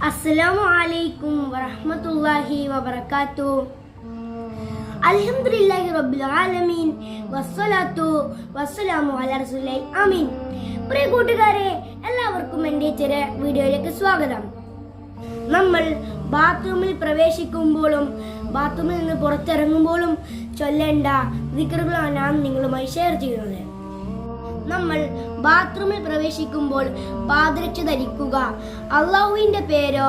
അസ്സലാമു അലൈക്കും വറഹ്മത്തുള്ളാഹി വബറകാതുഹു. അൽഹംദുലില്ലാഹി റബ്ബിൽ ആലമീൻ വസ്സലാത്തു വസ്സലാമു അലാ റസൂലിൽ ആമീൻ. പ്രിയ കൂട്ടുകാരെ, എല്ലാവർക്കും എൻ്റെ ചെറിയ വീഡിയോയിലേക്ക് സ്വാഗതം. നമ്മൾ ബാത്റൂമിൽ പ്രവേശിക്കുമ്പോഴും ബാത്റൂമിൽ നിന്ന് പുറത്തിറങ്ങുമ്പോഴും ചൊല്ലേണ്ട ദിക്റുകളാണ് ഞാൻ നിങ്ങളുമായി ഷെയർ ചെയ്യുന്നത്. നമ്മൾ ബാത്റൂമിൽ പ്രവേശിക്കുമ്പോൾ പാദരക്ഷ ധരിക്കുക, അള്ളാഹുവിന്റെ പേരോ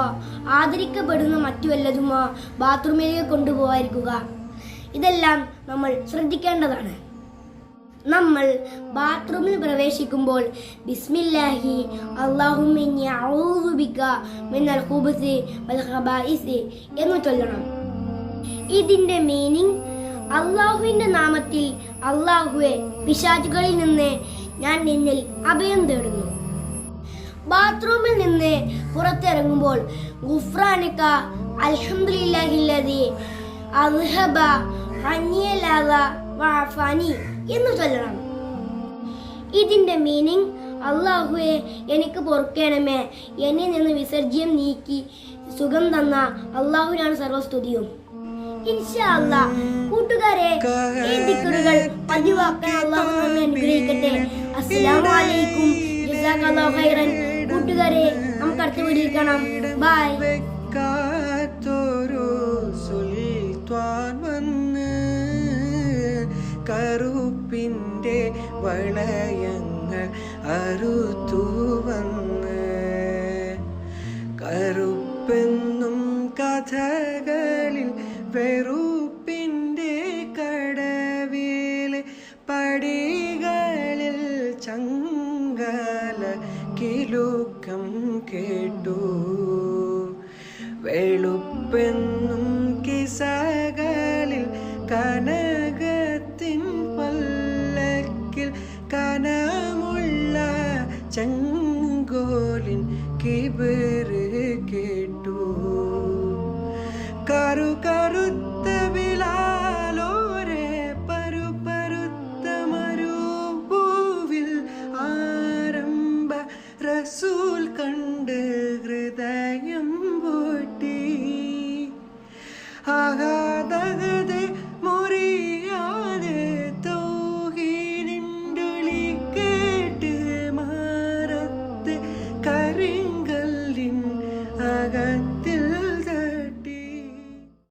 ആദരിക്കപ്പെടുന്ന മറ്റു വല്ലതുമോ ബാത്റൂമിലേക്ക് കൊണ്ടുപോകാതിരിക്കുക. ഇതെല്ലാം നമ്മൾ ശ്രദ്ധിക്കേണ്ടതാണ്. നമ്മൾ ബാത്റൂമിൽ പ്രവേശിക്കുമ്പോൾ ബിസ്മില്ലാഹി അല്ലാഹുമ്മ ഇന്നി അഊദു ബിക മിനൽ ഖുബുസി വൽ ഖബായിസി എന്ന് ചൊല്ലണം. ഇതിന്റെ മീനിങ്, അള്ളാഹുവിന്റെ നാമത്തിൽ അള്ളാഹുവെ, പിശാചുകളിൽ നിന്ന് ഞാൻ നിന്നിൽ അഭയം തേടുന്നു. ബാത്റൂമിൽ നിന്ന് പുറത്തിറങ്ങുമ്പോൾ ഗുഫ്രാനക അൽഹംദുലില്ലാഹില്ലദി അദ്ഹബ അന്നിയൽ അദ വഅഫനി എന്ന് ചൊല്ലണം. ഇതിന്റെ മീനിങ്, അള്ളാഹുവെ എനിക്ക് പൊറുക്കണമേ, എന്നിൽ നിന്ന് വിസർജ്യം നീക്കി സുഖം തന്ന അള്ളാഹുവിനാണ് സർവസ്തുതിയും. ഇൻഷാ അല്ലാഹ് കൂട്ടുകാരെ, ഈ ദിക്റുകൾ പതിവാക്കാൻ അല്ലാഹു നമ്മെ അനുഗ്രഹിക്കട്ടെ. അസ്സലാമു അലൈക്കും, ജസാക്കല്ലാഹു ഖൈറൻ. കൂട്ടുകാരെ, നമുക്ക് അടുത്ത വീഡിയോയിൽ കാണാം. ബൈ. കറുപ്പിന്റെ വളയങ്ങൾ അറുത്തു വന്ന്, കറുപ്പെന്നും കഥകളിൽ വെറുപ്പിന്റെ കടവിൽ പടികളിൽ ചങ്കല കിലുക്കം കേട്ടു. വെളുപ്പെന്നും കിസകളിൽ കനകത്തിൻ പല്ലക്കിൽ കനമുള്ള ചെങ്കോലിൻ കിബ്